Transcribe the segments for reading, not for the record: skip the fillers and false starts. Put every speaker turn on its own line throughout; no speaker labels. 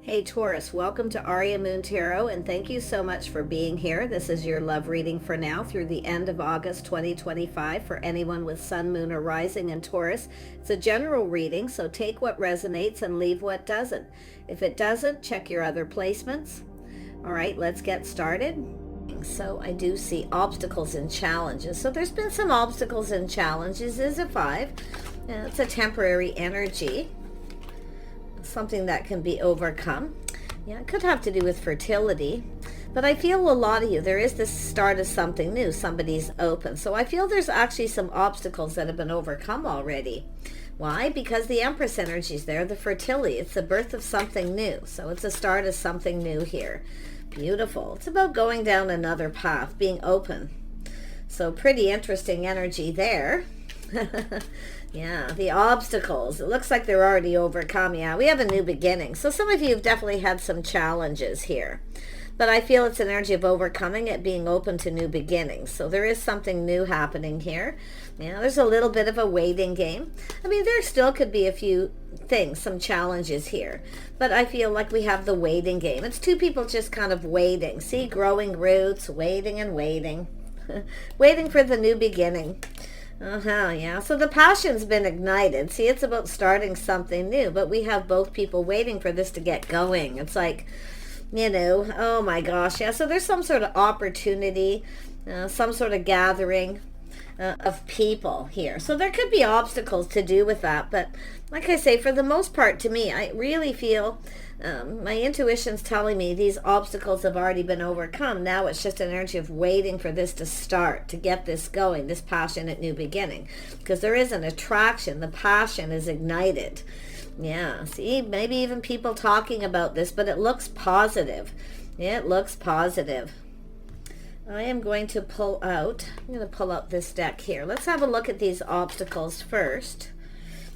Hey Taurus, welcome to Aria Moon Tarot, and thank you so much for being here. This is your love reading for now through the end of August 2025 for anyone with Sun, Moon, or Rising in Taurus. It's a general reading, so take what resonates and leave what doesn't. If it doesn't, check your other placements. All right, let's get started. So I do see obstacles and challenges. So there's been some obstacles and challenges. Is a 5. It's a temporary energy. Something that can be overcome. Yeah, it could have to do with fertility, but I feel a lot of you, there is this start of something new. Somebody's open. So I feel there's actually some obstacles that have been overcome already. Why? Because the Empress energy is there, the fertility. It's the birth of something new. So it's a start of something new here. Beautiful. It's about going down another path, being open. So pretty interesting energy there. Yeah, the obstacles. It looks like they're already overcome. Yeah, we have a new beginning. So some of you have definitely had some challenges here. But I feel it's an energy of overcoming it, being open to new beginnings. So there is something new happening here. Yeah, there's a little bit of a waiting game. I mean, there still could be a few things, some challenges here. But I feel like we have the waiting game. It's two people just kind of waiting. See, growing roots, waiting and waiting. Waiting for the new beginning. Yeah. So the passion's been ignited. See, it's about starting something new, but we have both people waiting for this to get going. It's like, oh my gosh. Yeah. So there's some sort of opportunity, some sort of gathering of people here. So there could be obstacles to do with that. But like I say, for the most part, to me, I really feel my intuition's telling me these obstacles have already been overcome. Now it's just an energy of waiting for this to start, to get this going, this passionate new beginning. Because there is an attraction. The passion is ignited. Yeah, see, maybe even people talking about this, but it looks positive. It looks positive. I am going to pull out, I'm going to pull out this deck here. Let's have a look at these obstacles first.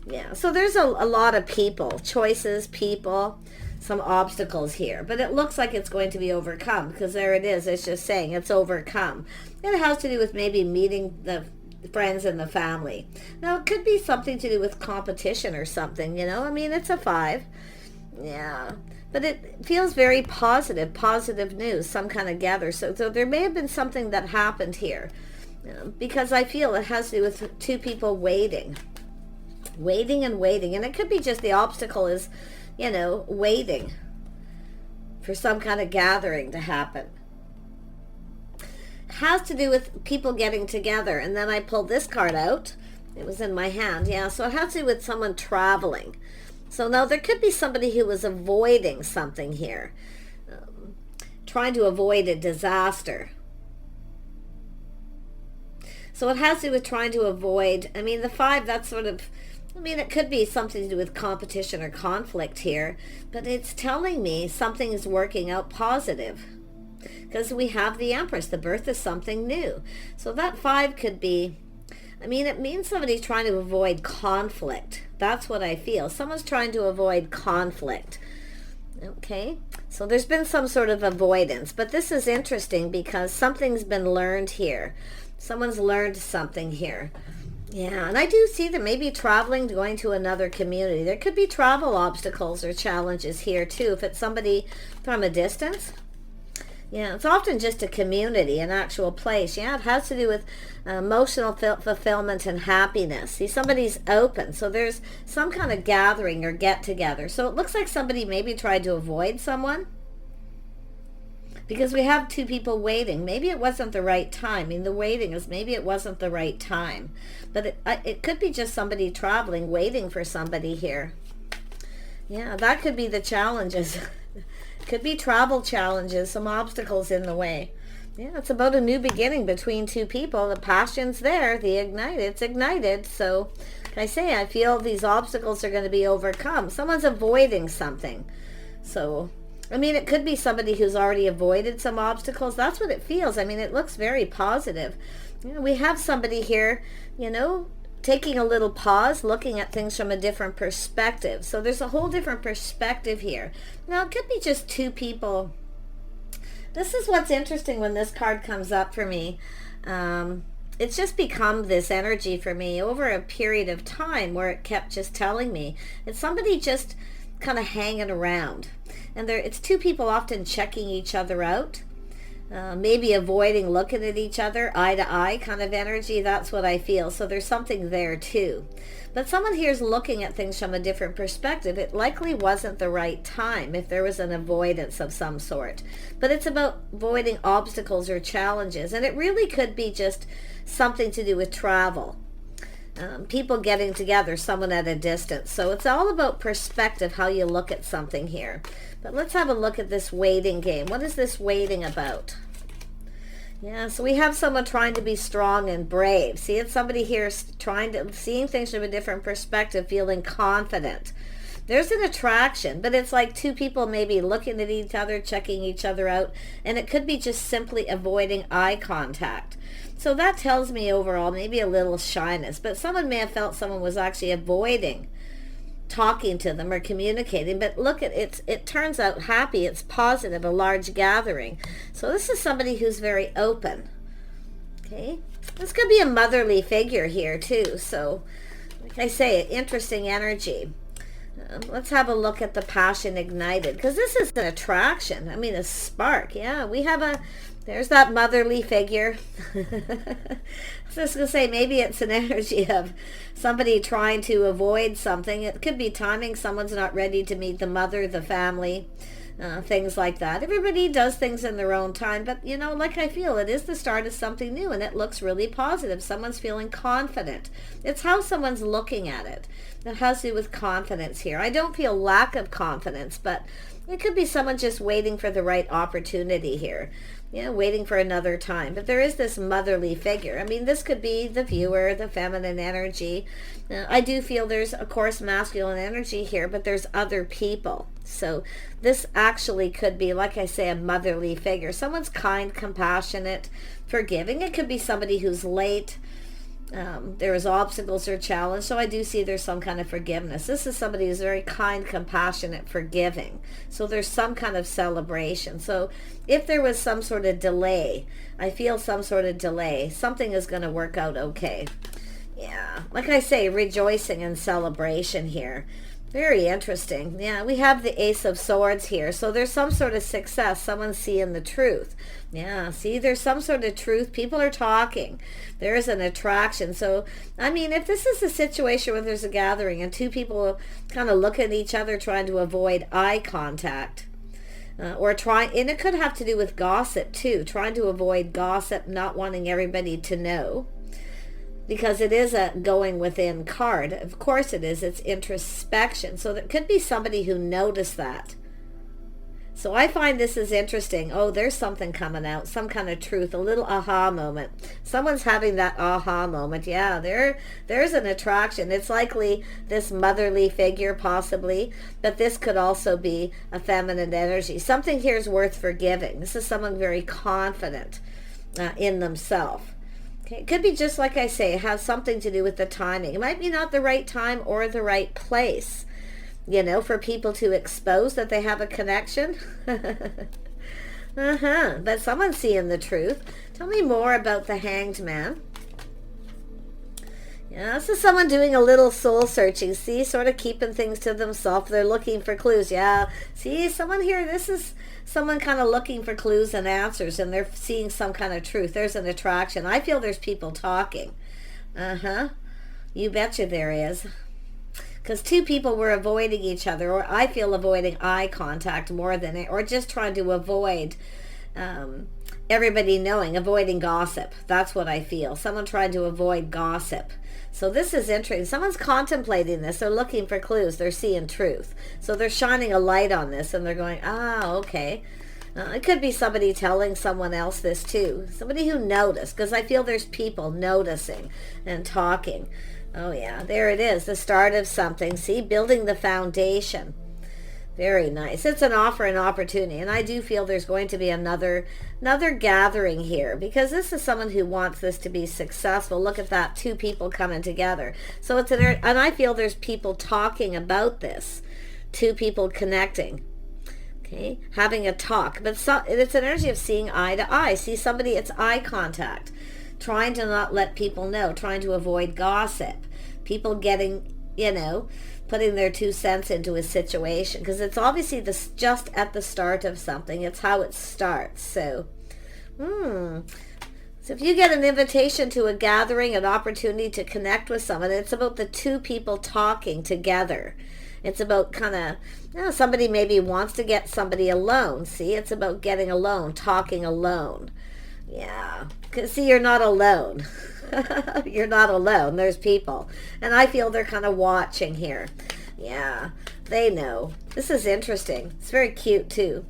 Yeah, so there's a lot of people, choices, people, some obstacles here. But it looks like it's going to be overcome because there it is. It's just saying it's overcome. And it has to do with maybe meeting the friends and the family. Now, it could be something to do with competition or something, I mean, it's a 5. Yeah. But it feels very positive news, some kind of gather. So there may have been something that happened here because I feel it has to do with two people waiting and waiting. And it could be just the obstacle is, waiting for some kind of gathering to happen. It has to do with people getting together. And then I pulled this card out. It was in my hand. Yeah, so it has to do with someone traveling. So now there could be somebody who was avoiding something here, trying to avoid a disaster. So it has to do with trying to avoid, I mean, the 5, that's sort of, it could be something to do with competition or conflict here, but it's telling me something is working out positive because we have the Empress, the birth of something new. So that 5 could be, it means somebody's trying to avoid conflict. That's what I feel. Someone's trying to avoid conflict. Okay, so there's been some sort of avoidance, but this is interesting because something's been learned here. Someone's learned something here. Yeah, and I do see that maybe traveling, going to another community. There could be travel obstacles or challenges here too if it's somebody from a distance. Yeah, it's often just a community, an actual place. Yeah, it has to do with emotional fulfillment and happiness. See, somebody's open. So there's some kind of gathering or get-together. So it looks like somebody maybe tried to avoid someone because we have two people waiting. Maybe it wasn't the right time. The waiting is maybe it wasn't the right time. But it could be just somebody traveling, waiting for somebody here. Yeah, that could be the challenges. Could be travel challenges, some obstacles in the way. Yeah, it's about a new beginning between two people. The passion's there, it's ignited. So, like I say, I feel these obstacles are going to be overcome. Someone's avoiding something. So, it could be somebody who's already avoided some obstacles. That's what it feels. It looks very positive. We have somebody here, taking a little pause, looking at things from a different perspective. So there's a whole different perspective here. Now, it could be just two people. This is what's interesting when this card comes up for me. It's just become this energy for me over a period of time where it kept just telling me. It's somebody just kind of hanging around. And it's two people often checking each other out. Maybe avoiding looking at each other, eye to eye kind of energy. That's what I feel. So there's something there too. But someone here is looking at things from a different perspective. It likely wasn't the right time if there was an avoidance of some sort. But it's about avoiding obstacles or challenges. And it really could be just something to do with travel. People getting together, someone at a distance. So it's all about perspective, how you look at something here. But let's have a look at this waiting game. What is this waiting about? Yeah, so we have someone trying to be strong and brave. See, it's somebody here seeing things from a different perspective, feeling confident. There's an attraction, but it's like two people maybe looking at each other, checking each other out, and it could be just simply avoiding eye contact. So that tells me overall maybe a little shyness, but someone may have felt someone was actually avoiding talking to them or communicating. But look at it turns out happy, it's positive, a large gathering. So this is somebody who's very open. Okay, this could be a motherly figure here too. So like I say, interesting energy. Let's have a look at the passion ignited, because this is an attraction. I mean, a spark. Yeah, we have there's that motherly figure. I was just going to say, maybe it's an energy of somebody trying to avoid something. It could be timing. Someone's not ready to meet the mother, the family, things like that. Everybody does things in their own time, but you know, like I feel, it is the start of something new, and it looks really positive. Someone's feeling confident. It's how someone's looking at it. It has to do with confidence here. I don't feel lack of confidence, but it could be someone just waiting for the right opportunity here. Yeah, waiting for another time. But there is this motherly figure. I mean, this could be the viewer, the feminine energy. I do feel there's, of course, masculine energy here, but there's other people. So this actually could be, like I say, a motherly figure. Someone's kind, compassionate, forgiving. It could be somebody who's late. There is obstacles or challenge, so I do see there's some kind of forgiveness. This is somebody who's very kind, compassionate, forgiving. So there's some kind of celebration. So if there was some sort of delay, I feel some sort of delay, something is going to work out okay. Yeah, like I say, rejoicing and celebration here. Very interesting. Yeah, we have the Ace of Swords here. So there's some sort of success. Someone's seeing the truth. Yeah, see, there's some sort of truth. People are talking. There is an attraction. So, I mean, if this is a situation where there's a gathering and two people kind of look at each other trying to avoid eye contact, and it could have to do with gossip too, trying to avoid gossip, not wanting everybody to know. Because it is a going within card. Of course it is. It's introspection. So there could be somebody who noticed that. So I find this is interesting. Oh, there's something coming out. Some kind of truth. A little aha moment. Someone's having that aha moment. Yeah, there's an attraction. It's likely this motherly figure possibly. But this could also be a feminine energy. Something here is worth forgiving. This is someone very confident in themselves. Okay, it could be just like I say, it has something to do with the timing. It might be not the right time or the right place, you know, for people to expose that they have a connection. But someone's seeing the truth. Tell me more about the Hanged Man. Yeah, this is someone doing a little soul searching. See, sort of keeping things to themselves. They're looking for clues. Yeah, see, someone here, this is someone kind of looking for clues and answers, and they're seeing some kind of truth. There's an attraction. I feel there's people talking. You betcha there is. Because two people were avoiding each other, or I feel avoiding eye contact more than it, or just trying to avoid everybody knowing, avoiding gossip. That's what I feel. Someone tried to avoid gossip. So this is interesting. Someone's contemplating this. They're looking for clues. They're seeing truth. So they're shining a light on this, and they're going, okay. It could be somebody telling someone else this too. Somebody who noticed, because I feel there's people noticing and talking. Oh yeah, there it is. The start of something. See, building the foundation. Very nice. It's an offer and opportunity, and I do feel there's going to be another gathering here, because this is someone who wants this to be successful. Look at that, two people coming together. So it's and I feel there's people talking about this, two people connecting, okay, having a talk. But it's an energy of seeing eye to eye. See somebody, it's eye contact, trying to not let people know, trying to avoid gossip, people getting, putting their 2 cents into a situation, because it's obviously just at the start of something. It's how it starts. So, so if you get an invitation to a gathering, an opportunity to connect with someone, it's about the two people talking together. It's about kind of, somebody maybe wants to get somebody alone. See, it's about getting alone, talking alone. Yeah, because see, you're not alone. You're not alone. There's people. And I feel they're kind of watching here. Yeah, they know. This is interesting. It's very cute too.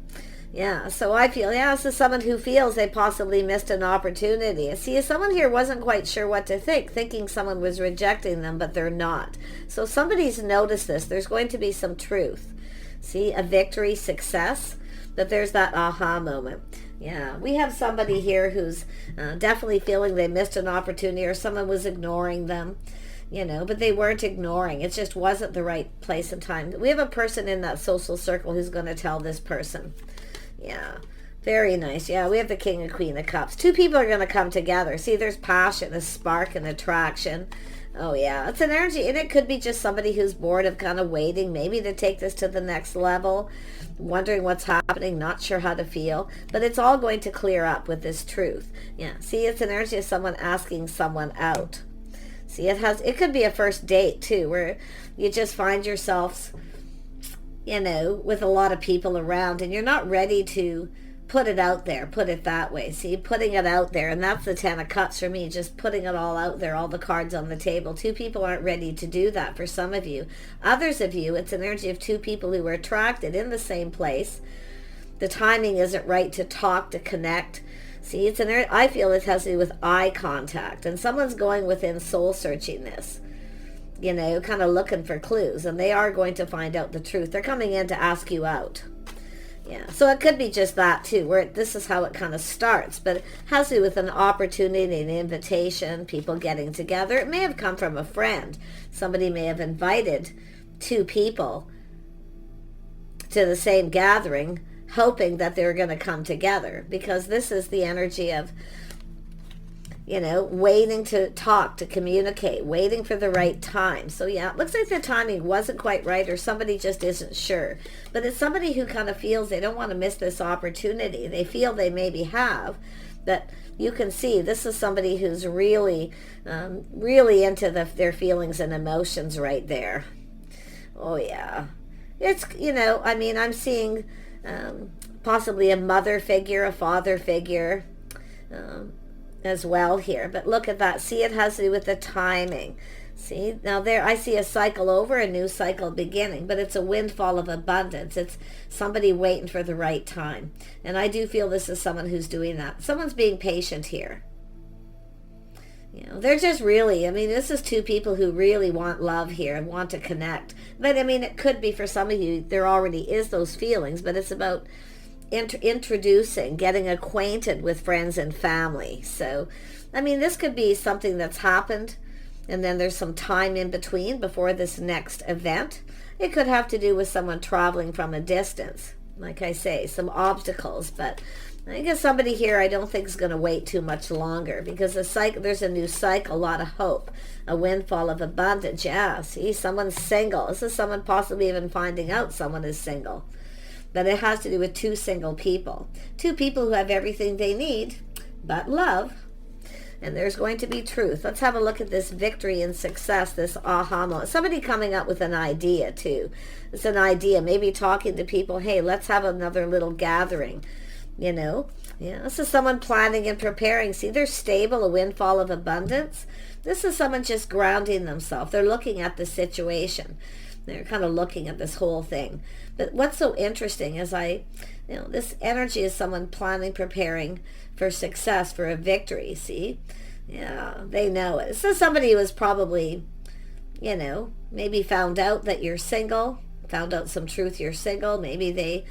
Yeah, so I feel, this is someone who feels they possibly missed an opportunity. See, someone here wasn't quite sure what to think, thinking someone was rejecting them, but they're not. So somebody's noticed this. There's going to be some truth. See, a victory, success, that there's that aha moment. Yeah, we have somebody here who's definitely feeling they missed an opportunity, or someone was ignoring them, but they weren't ignoring. It just wasn't the right place and time. We have a person in that social circle who's going to tell this person. Yeah, very nice. Yeah, we have the King and Queen of Cups. Two people are going to come together. See, there's passion, a spark, and attraction. Oh, yeah, it's an energy, and it could be just somebody who's bored of kind of waiting, maybe to take this to the next level, wondering what's happening, not sure how to feel, but it's all going to clear up with this truth. Yeah, see, it's an energy of someone asking someone out. See, it could be a first date, too, where you just find yourselves with a lot of people around, and you're not ready to put it out there, put it that way. See, putting it out there, and that's the 10 of Cups for me, just putting it all out there, all the cards on the table. Two people aren't ready to do that for some of you. Others of you, it's an energy of two people who are attracted in the same place. The timing isn't right to talk, to connect. See, I feel it has to do with eye contact, and someone's going within, soul searching this. Kind of looking for clues, and they are going to find out the truth. They're coming in to ask you out. Yeah, so it could be just that too, where this is how it kind of starts, but it has to do with an opportunity, an invitation, people getting together. It may have come from a friend. Somebody may have invited two people to the same gathering, hoping that they were going to come together, because this is the energy of waiting to talk, to communicate, waiting for the right time. So yeah, it looks like the timing wasn't quite right, or somebody just isn't sure. But it's somebody who kind of feels they don't want to miss this opportunity. They feel they maybe have, that you can see this is somebody who's really, really into their feelings and emotions right there. Oh yeah. It's, I'm seeing possibly a mother figure, a father figure, as well here. But look at that. See, it has to do with the timing. See, now there I see a cycle over, a new cycle beginning, but it's a windfall of abundance. It's somebody waiting for the right time. And I do feel this is someone who's doing that. Someone's being patient here. They're just really, this is two people who really want love here and want to connect. But it could be for some of you, there already is those feelings, but it's about introducing, getting acquainted with friends and family. So, this could be something that's happened, and then there's some time in between before this next event. It could have to do with someone traveling from a distance. Like I say, some obstacles, but I guess somebody here I don't think is going to wait too much longer, because there's a new cycle, a lot of hope, a windfall of abundance. Yeah, see, someone's single. This is someone possibly even finding out someone is single. But it has to do with two single people. Two people who have everything they need, but love. And there's going to be truth. Let's have a look at this victory and success, this aha moment. Somebody coming up with an idea, too. It's an idea, maybe talking to people, hey, let's have another little gathering. Yeah, this is someone planning and preparing. See, they're stable, a windfall of abundance. This is someone just grounding themselves. They're looking at the situation. They're kind of looking at this whole thing. But what's so interesting is this energy is someone planning, preparing for success, for a victory, see? Yeah, they know it. So somebody was probably, maybe found out that you're single, found out some truth you're single. Maybe they,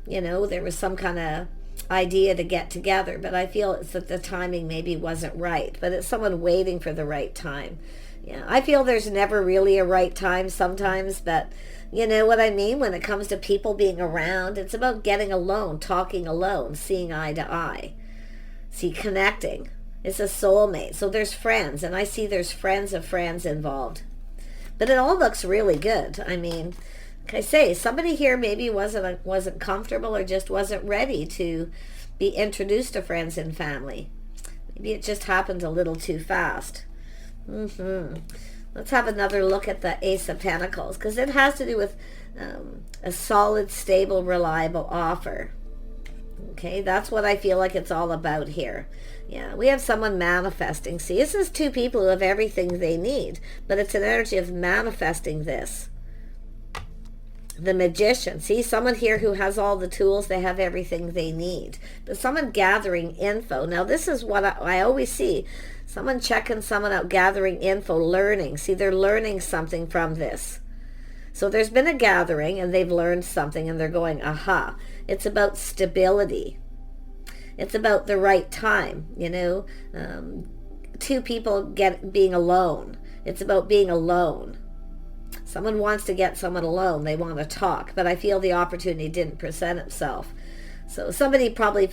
there was some kind of idea to get together, but I feel it's that the timing maybe wasn't right. But it's someone waiting for the right time. Yeah, I feel there's never really a right time sometimes, but you know what I mean? When it comes to people being around, it's about getting alone, talking alone, seeing eye to eye. See, connecting. It's a soulmate. So there's friends, and I see there's friends of friends involved. But it all looks really good. I mean, like I say, somebody here maybe wasn't comfortable or just wasn't ready to be introduced to friends and family. Maybe it just happened a little too fast. Let's have another look at the Ace of Pentacles, because it has to do with a solid, stable, reliable offer. Okay, that's what I feel like it's all about here. Yeah, we have someone manifesting. See, this is two people who have everything they need, but it's an energy of manifesting this. The Magician. See, someone here who has all the tools, they have everything they need. But someone gathering info. Now, this is what I always see. Someone checking someone out, gathering info, learning. See, they're learning something from this. So there's been a gathering and they've learned something and they're going, aha. It's about stability. It's about the right time, you know. Two people being alone. It's about being alone. Someone wants to get someone alone. They want to talk, but I feel the opportunity didn't present itself. So somebody probably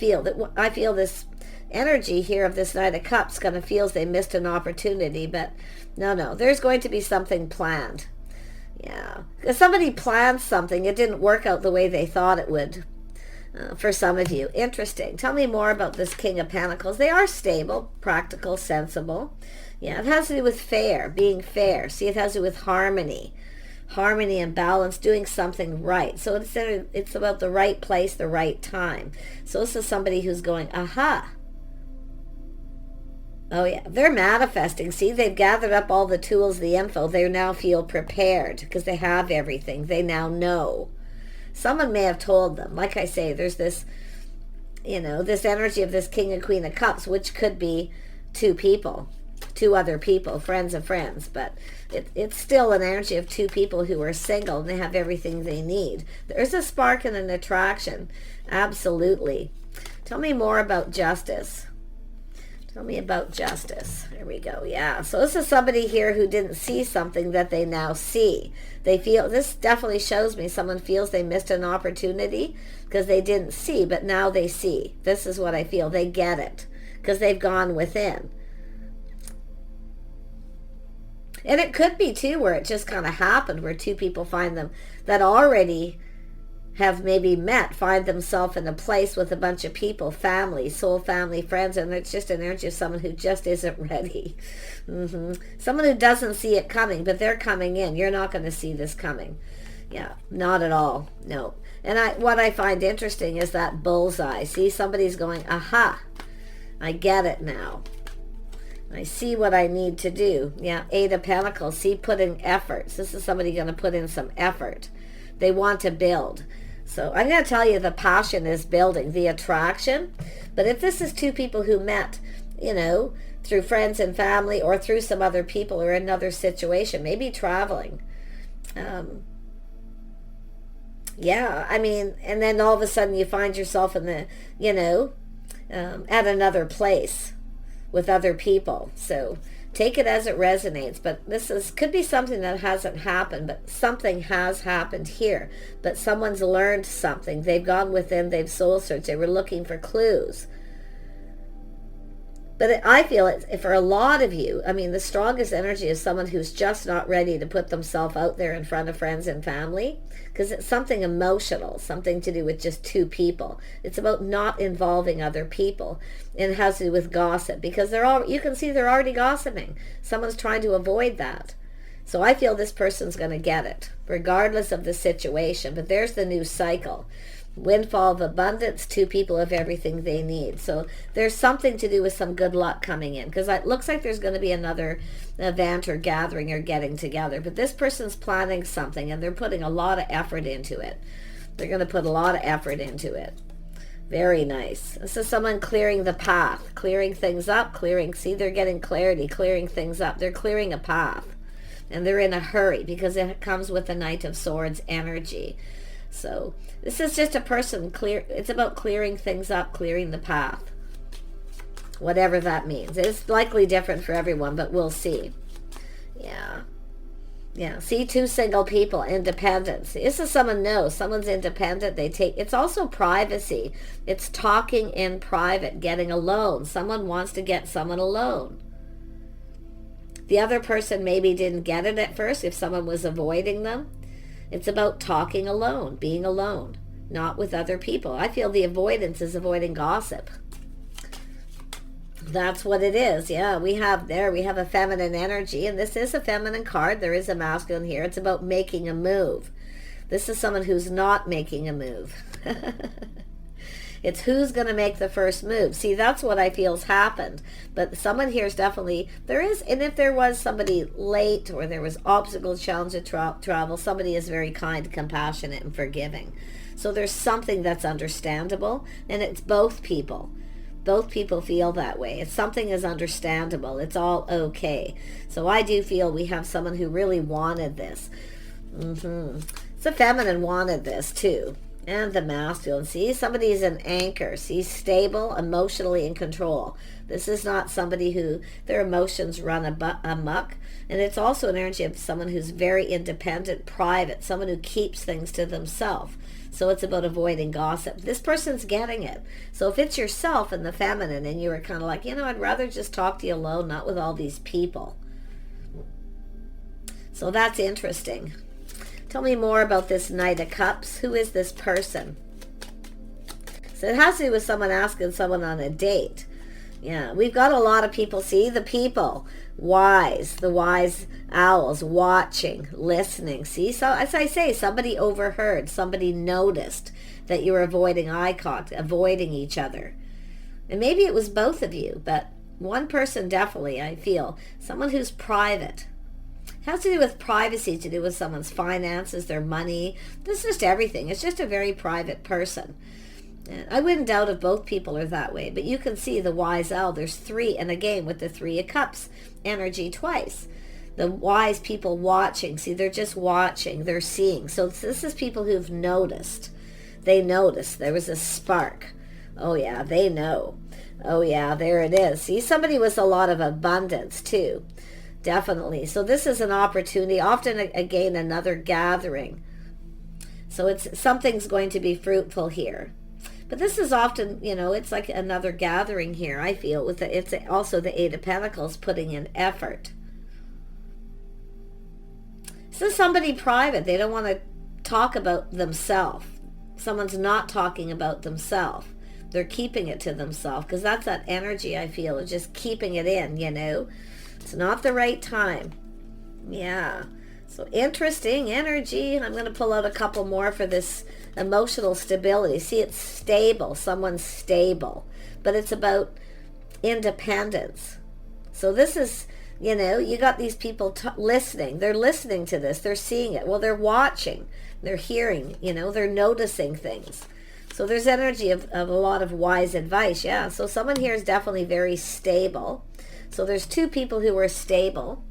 I feel this energy here of this Knight of Cups kind of feels they missed an opportunity, but no, there's going to be something planned. Yeah, because somebody planned something. It didn't work out the way they thought it would. For some of you. Interesting. Tell me more about this King of Pentacles. They are stable, practical, sensible. Yeah, it has to do with fair, being fair. See, it has to do with harmony. Harmony and balance, doing something right. So it's about the right place, the right time. So this is somebody who's going, aha. Oh yeah, they're manifesting. See, they've gathered up all the tools, the info. They now feel prepared because they have everything. They now know. Someone may have told them. Like I say, there's this, you know, this energy of this King and Queen of Cups, which could be two other people, friends of friends. But it's still an energy of two people who are single and they have everything they need. There's a spark and an attraction. Absolutely. Tell me more about justice. Tell me about justice. There we go. Yeah. So this is somebody here who didn't see something that they now see. They feel, this definitely shows me someone feels they missed an opportunity because they didn't see, but now they see. This is what I feel. They get it because they've gone within. And it could be too where it just kind of happened, where two people find them that already have maybe met, find themselves in a place with a bunch of people, family, soul family, friends, and it's just an energy of someone who just isn't ready. Someone who doesn't see it coming, but they're coming in. You're not going to see this coming. Yeah, not at all. No. And what I find interesting is that bullseye. See, somebody's going, aha, I get it now. I see what I need to do. Yeah, Eight of Pentacles. See, put in efforts. This is somebody going to put in some effort. They want to build. So I'm going to tell you the passion is building, the attraction. But if this is two people who met, you know, through friends and family or through some other people or another situation, maybe traveling. Yeah, I mean, and then all of a sudden you find yourself in the, you know, at another place with other people. So take it as it resonates, but could be something that hasn't happened, but something has happened here. But someone's learned something. They've gone within, they've soul searched, they were looking for clues. But I feel for a lot of you, I mean, the strongest energy is someone who's just not ready to put themselves out there in front of friends and family, because it's something emotional, something to do with just two people. It's about not involving other people, and it has to do with gossip, because you can see they're already gossiping. Someone's trying to avoid that. So I feel this person's going to get it, regardless of the situation. But there's the new cycle. Windfall of abundance, two people have everything they need. So there's something to do with some good luck coming in, because it looks like there's going to be another event or gathering or getting together. But this person's planning something and they're putting a lot of effort into it. They're going to put a lot of effort into it. Very nice. This is someone clearing the path, clearing things up, see, they're getting clarity, clearing things up. They're clearing a path. And they're in a hurry because it comes with the Knight of Swords energy. So this is just a person it's about clearing things up, clearing the path. Whatever that means. It's likely different for everyone, but we'll see. Yeah. Yeah. See, two single people, independence. This is someone knows. Someone's independent. It's also privacy. It's talking in private, getting alone. Someone wants to get someone alone. The other person maybe didn't get it at first if someone was avoiding them. It's about talking alone, being alone, not with other people. I feel the avoidance is avoiding gossip. That's what it is. Yeah, we have a feminine energy, and this is a feminine card. There is a masculine here. It's about making a move. This is someone who's not making a move. It's who's going to make the first move. See, that's what I feel's happened. But someone here is definitely, there is, and if there was somebody late or there was obstacles, challenges, travel, somebody is very kind, compassionate, and forgiving. So there's something that's understandable, and it's both people. Both people feel that way. It's something is understandable. It's all okay. So I do feel we have someone who really wanted this. The feminine wanted this too. And the masculine. See, somebody is an anchor. See, stable, emotionally in control. This is not somebody who their emotions run amok. And it's also an energy of someone who's very independent, private, someone who keeps things to themselves. So it's about avoiding gossip. This person's getting it. So if it's yourself and the feminine and you were kind of like, I'd rather just talk to you alone, not with all these people. So that's interesting. Tell me more about this Knight of Cups. Who is this person? So it has to do with someone asking someone on a date. Yeah, we've got a lot of people. See, the people, wise, the wise owls, watching, listening. See, so as I say, somebody overheard, somebody noticed that you were avoiding eye contact, avoiding each other. And maybe it was both of you, but one person definitely, I feel, someone who's private. It has to do with privacy, to do with someone's finances, their money. This is just everything. It's just a very private person. And I wouldn't doubt if both people are that way, but you can see the wise owl. There's three, and again with the Three of Cups energy twice. The wise people watching. See, they're just watching. They're seeing. So this is people who've noticed. They noticed. There was a spark. Oh, yeah, they know. Oh, yeah, there it is. See, somebody with a lot of abundance, too. Definitely. So this is an opportunity. Often, again, another gathering. So it's something's going to be fruitful here. But this is often, it's like another gathering here, I feel. It's also the Eight of Pentacles putting in effort. This is somebody private. They don't want to talk about themselves. Someone's not talking about themselves. They're keeping it to themselves because that's that energy, I feel, of just keeping it in, It's not the right time. Yeah. So interesting energy. I'm going to pull out a couple more for this emotional stability. See, it's stable. Someone's stable. But it's about independence. So this is, you got these people listening. They're listening to this. They're seeing it. Well, they're watching. They're hearing. They're noticing things. So there's energy of a lot of wise advice. Yeah. So someone here is definitely very stable. So there's two people who are stable.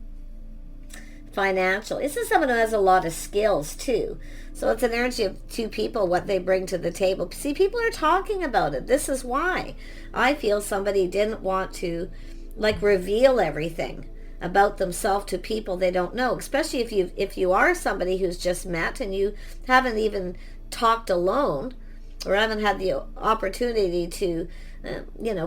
Financial. This is someone who has a lot of skills too. So it's an energy of two people, what they bring to the table. See, people are talking about it. This is why I feel somebody didn't want to reveal everything about themselves to people they don't know, especially if you are somebody who's just met and you haven't even talked alone or haven't had the opportunity to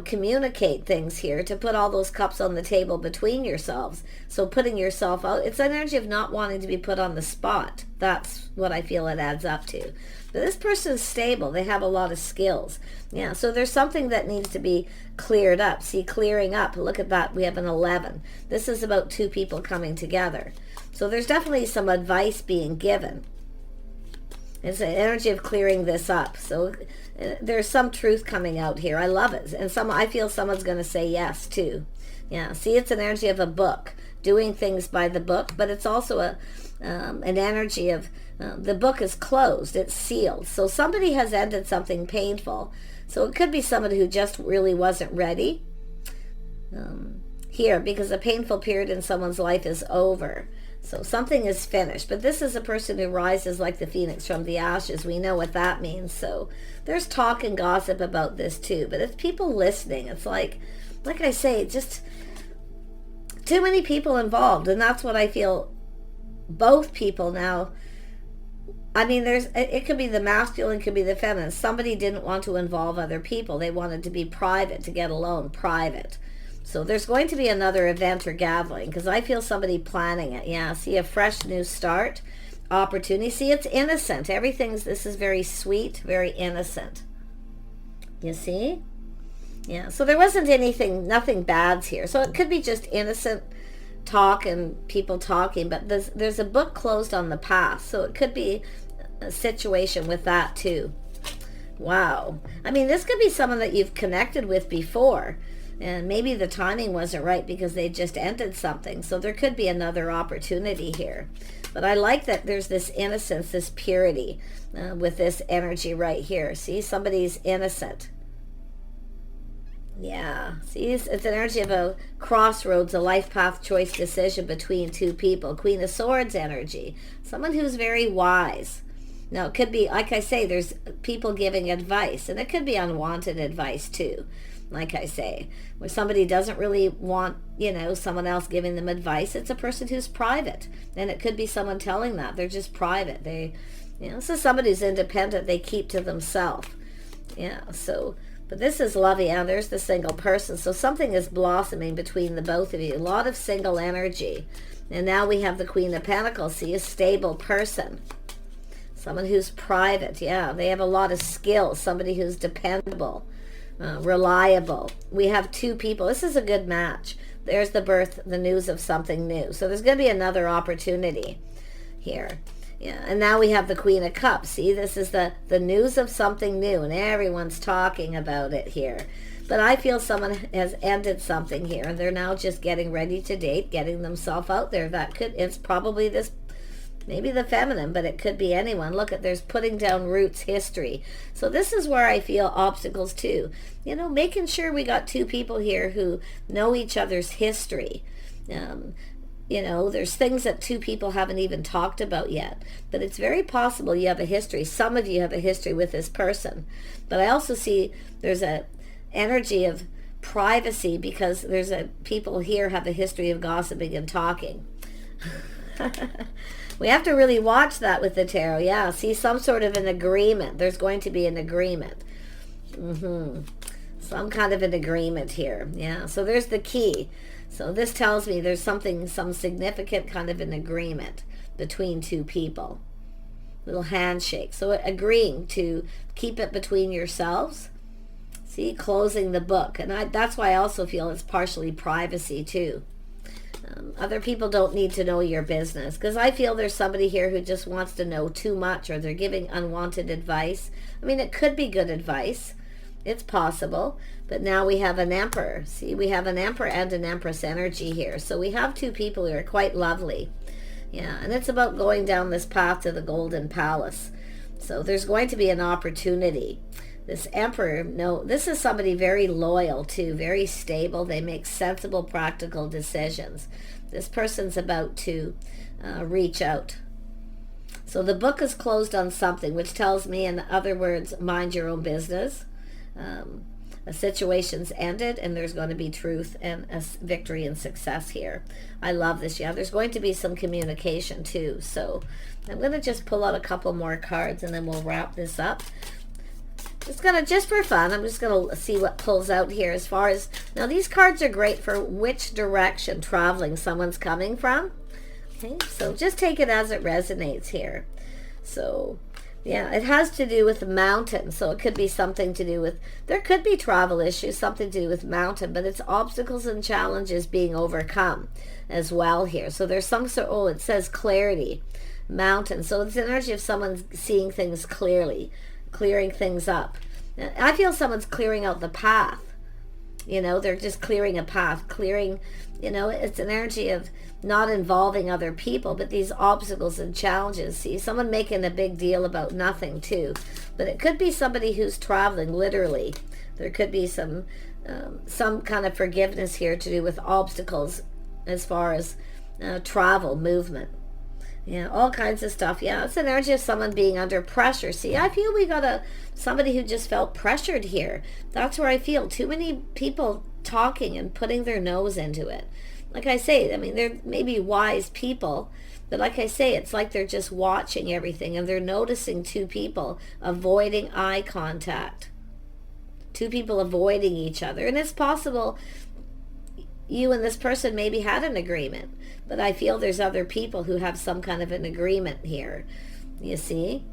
communicate things here, to put all those cups on the table between yourselves. So putting yourself out, it's an energy of not wanting to be put on the spot. That's what I feel it adds up to. But this person is stable. They have a lot of skills. Yeah, so there's something that needs to be cleared up. See, clearing up. Look at that. We have an 11. This is about two people coming together. So there's definitely some advice being given. It's an energy of clearing this up. So there's some truth coming out here. I love it. And I feel someone's going to say yes too. Yeah. See, it's an energy of a book, doing things by the book, but it's also an energy of the book is closed. It's sealed. So somebody has ended something painful. So it could be somebody who just really wasn't ready here, because a painful period in someone's life is over. So something is finished. But this is a person who rises like the phoenix from the ashes. We know what that means. So there's talk and gossip about this too. But it's people listening. It's like I say, just too many people involved. And that's what I feel both people now. I mean, it could be the masculine, it could be the feminine. Somebody didn't want to involve other people. They wanted to be private, to get alone, private. So there's going to be another event or gathering, because I feel somebody planning it. Yeah, see, a fresh new start, opportunity. See, it's innocent. This is very sweet, very innocent. You see? Yeah, so there wasn't nothing bad's here. So it could be just innocent talk and people talking, but there's a book closed on the past. So it could be a situation with that too. Wow. I mean, this could be someone that you've connected with before, and maybe the timing wasn't right because they just ended something. So there could be another opportunity here. But I like that there's this innocence, this purity with this energy right here. See, somebody's innocent. Yeah, see, it's an energy of a crossroads, a life path choice decision between two people. Queen of Swords energy. Someone who's very wise. Now, it could be, like I say, there's people giving advice, and it could be unwanted advice too. Like I say, where somebody doesn't really want, someone else giving them advice. It's a person who's private, and it could be someone telling that. They're just private. This is somebody who's independent. They keep to themselves. Yeah, so, but this is lovey, and there's the single person. So something is blossoming between the both of you. A lot of single energy. And now we have the Queen of Pentacles. See, a stable person. Someone who's private. Yeah, they have a lot of skills. Somebody who's dependable. Reliable. We have two people. This is a good match. There's the news of something new. So there's going to be another opportunity here. Yeah, and now we have the Queen of Cups. See, this is the news of something new, and everyone's talking about it here. But I feel someone has ended something here, and they're now just getting ready to date, getting themselves out there. It's probably this, maybe the feminine, but it could be anyone. Look there's putting down roots, history. So this is where I feel obstacles too. Making sure we got two people here who know each other's history. There's things that two people haven't even talked about yet, but it's very possible you have a history. Some of you have a history with this person, but I also see there's a energy of privacy, because people here have a history of gossiping and talking. We have to really watch that with the tarot. Yeah, see, some sort of an agreement. There's going to be an agreement. Some kind of an agreement here. Yeah, so there's the key. So this tells me there's some significant kind of an agreement between two people. Little handshake. So agreeing to keep it between yourselves. See, closing the book. And that's why I also feel it's partially privacy too. Other people don't need to know your business, because I feel there's somebody here who just wants to know too much, or they're giving unwanted advice. I mean, it could be good advice. It's possible. But now we have an Emperor. See, we have an Emperor and an Empress energy here. So we have two people who are quite lovely. Yeah, and it's about going down this path to the Golden Palace. So there's going to be an opportunity. This Emperor, this is somebody very loyal too, very stable. They make sensible, practical decisions. This person's about to reach out. So the book is closed on something, which tells me, in other words, mind your own business. A situation's ended, and there's going to be truth and a victory and success here. I love this. Yeah, there's going to be some communication too. So I'm going to just pull out a couple more cards, and then we'll wrap this up. Just for fun, I'm just going to see what pulls out here as far as, now these cards are great for which direction traveling someone's coming from. Okay, so just take it as it resonates here. So, yeah, it has to do with the mountain. So it could be something to do with, there could be travel issues, something to do with mountain, but it's obstacles and challenges being overcome as well here. So there's some sort, it says clarity, mountain. So it's the energy of someone seeing things clearly, clearing things up. I feel someone's clearing out the path. They're just clearing a path, it's an energy of not involving other people, but these obstacles and challenges. See, someone making a big deal about nothing too. But it could be somebody who's traveling, literally. There could be some kind of forgiveness here to do with obstacles as far as travel, movement. Yeah, all kinds of stuff. Yeah, it's an energy of someone being under pressure. See, I feel we got somebody who just felt pressured here. That's where I feel too many people talking and putting their nose into it. Like I say, I mean, they're maybe wise people, but like I say, it's like they're just watching everything, and they're noticing two people avoiding eye contact. Two people avoiding each other. And it's possible you and this person maybe had an agreement, but I feel there's other people who have some kind of an agreement here, you see?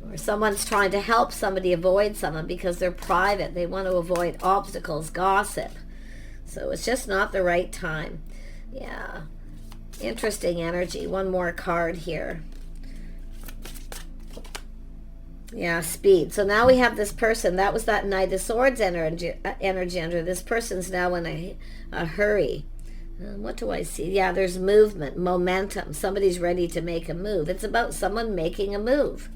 Or someone's trying to help somebody avoid someone because they're private. They want to avoid obstacles, gossip. So it's just not the right time. Yeah. Interesting energy. One more card here. Yeah, speed. So now we have this person. That was that Knight of Swords energy under. This person's now in a hurry. What do I see? Yeah, there's movement, momentum. Somebody's ready to make a move. It's about someone making a move.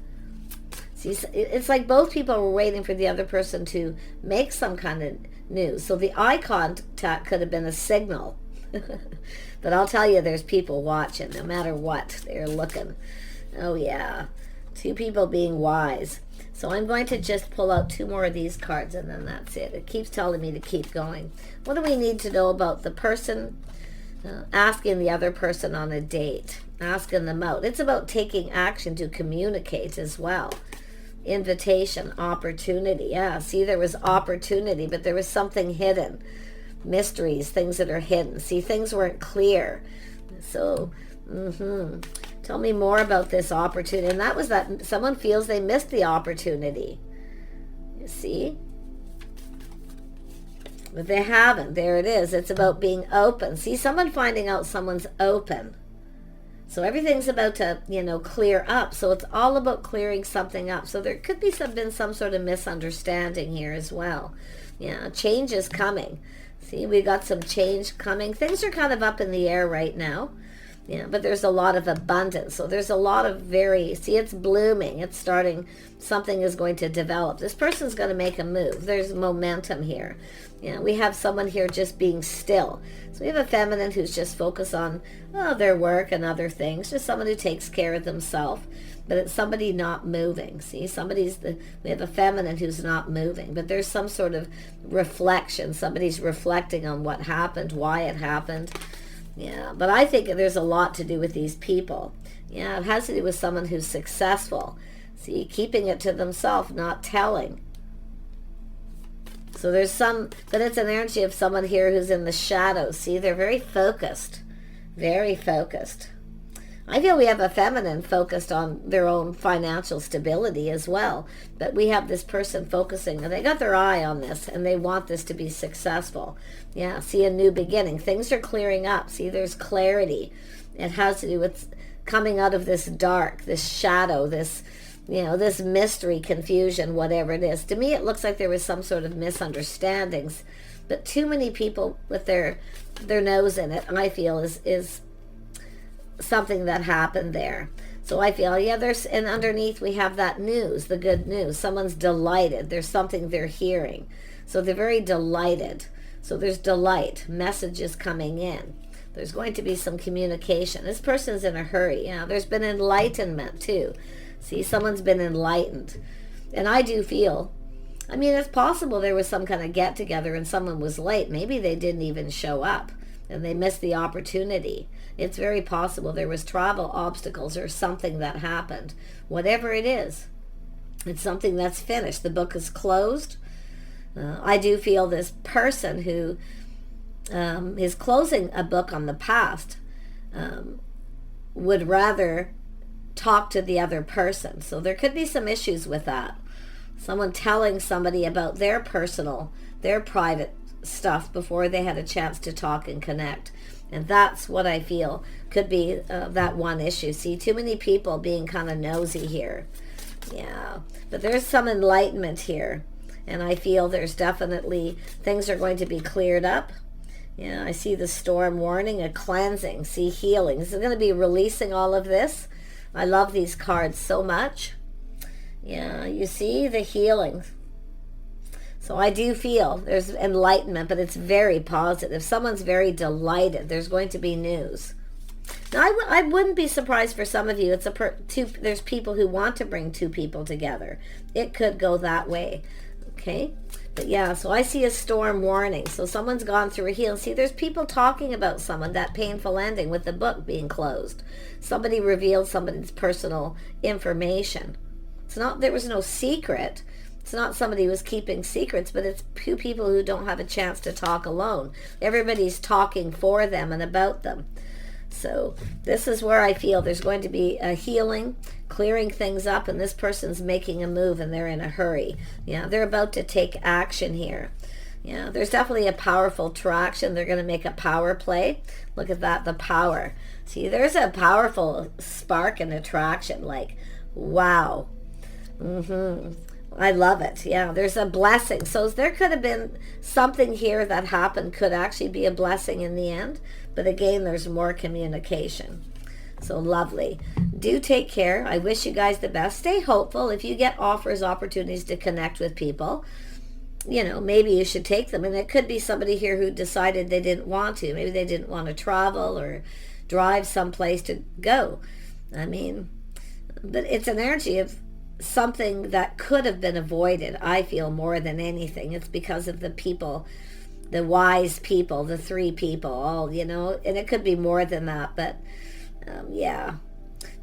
See, it's like both people were waiting for the other person to make some kind of news. So the eye contact could have been a signal. But I'll tell you, there's people watching, no matter what. They're looking. Oh, yeah. Two people being wise. So I'm going to just pull out 2 more of these cards, and then that's it. It keeps telling me to keep going. What do we need to know about the person? Asking the other person on a date. Asking them out. It's about taking action to communicate as well. Invitation, opportunity. Yeah, see, there was opportunity, but there was something hidden. Mysteries, things that are hidden. See, things weren't clear. So, tell me more about this opportunity. And that was that someone feels they missed the opportunity. You see? But they haven't. There it is. It's about being open. See, someone finding out someone's open. So everything's about to, clear up. So it's all about clearing something up. So there could be been some sort of misunderstanding here as well. Yeah, change is coming. See, we got some change coming. Things are kind of up in the air right now. Yeah, but there's a lot of abundance. So there's a lot of see, it's blooming. It's starting. Something is going to develop. This person's going to make a move. There's momentum here. Yeah, we have someone here just being still. So we have a feminine who's just focused on their work and other things. Just someone who takes care of themselves. But it's somebody not moving. See, we have a feminine who's not moving. But there's some sort of reflection. Somebody's reflecting on what happened, why it happened. Yeah, but I think there's a lot to do with these people. Yeah, it has to do with someone who's successful. See, keeping it to themselves, not telling. So but it's an energy of someone here who's in the shadows. See, they're very focused. Very focused. I feel we have a feminine focused on their own financial stability as well. But we have this person focusing, and they got their eye on this, and they want this to be successful. Yeah, see, a new beginning. Things are clearing up. See, there's clarity. It has to do with coming out of this dark, this shadow, this mystery, confusion, whatever it is. To me, it looks like there was some sort of misunderstandings. But too many people with their nose in it, I feel, is something that happened there. So I feel, and underneath we have that news, the good news. Someone's delighted. There's something they're hearing. So they're very delighted. So there's delight, messages coming in. There's going to be some communication. This person's in a hurry. There's been enlightenment too. See, someone's been enlightened. And I do feel, it's possible there was some kind of get together and someone was late. Maybe they didn't even show up and they missed the opportunity. It's very possible there was travel obstacles or something that happened. Whatever it is, it's something that's finished. The book is closed. I do feel this person who is closing a book on the past would rather talk to the other person. So there could be some issues with that. Someone telling somebody about their private stuff before they had a chance to talk and connect. And that's what I feel could be that one issue. See, too many people being kind of nosy here. Yeah, but there's some enlightenment here. And I feel there's definitely things are going to be cleared up. Yeah, I see the storm warning, a cleansing, see, healing. This is going to be releasing all of this. I love these cards so much. Yeah, you see the healing. So I do feel there's enlightenment, but it's very positive. Someone's very delighted. There's going to be news. Now, I wouldn't be surprised for some of you. There's people who want to bring two people together. It could go that way. Okay? But yeah, so I see a storm warning. So someone's gone through a healing. See, there's people talking about someone, that painful ending with the book being closed. Somebody revealed somebody's personal information. There was no secret. It's not somebody who's keeping secrets, but it's two people who don't have a chance to talk alone. Everybody's talking for them and about them. So this is where I feel there's going to be a healing, clearing things up, and this person's making a move and they're in a hurry. Yeah, they're about to take action here. Yeah, there's definitely a powerful attraction. They're going to make a power play. Look at that, the power. See, there's a powerful spark and attraction, like, wow. I love it. Yeah, there's a blessing. So there could have been something here that happened, could actually be a blessing in the end. But again, there's more communication. So lovely. Do take care. I wish you guys the best. Stay hopeful. If you get offers, opportunities to connect with people, you know, maybe you should take them. And it could be somebody here who decided they didn't want to. Maybe they didn't want to travel or drive someplace to go. I mean, but it's an energy of something that could have been avoided, I feel, more than anything. It's because of the people, the wise people, the three people, all, you know, and it could be more than that, but yeah.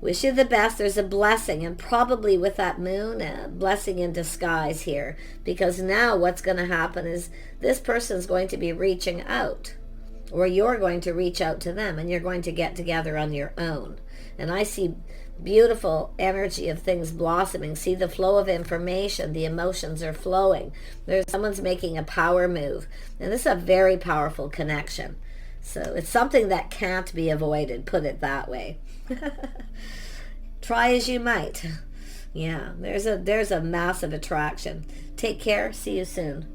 Wish you the best. There's a blessing, and probably with that moon, a blessing in disguise here, because now what's going to happen is this person's going to be reaching out, or you're going to reach out to them, and you're going to get together on your own. And I see beautiful energy of things blossoming. See the flow of information. The emotions are flowing. Someone's making a power move. And this is a very powerful connection. So it's something that can't be avoided, put it that way. Try as you might. Yeah, there's a massive attraction. Take care. See you soon.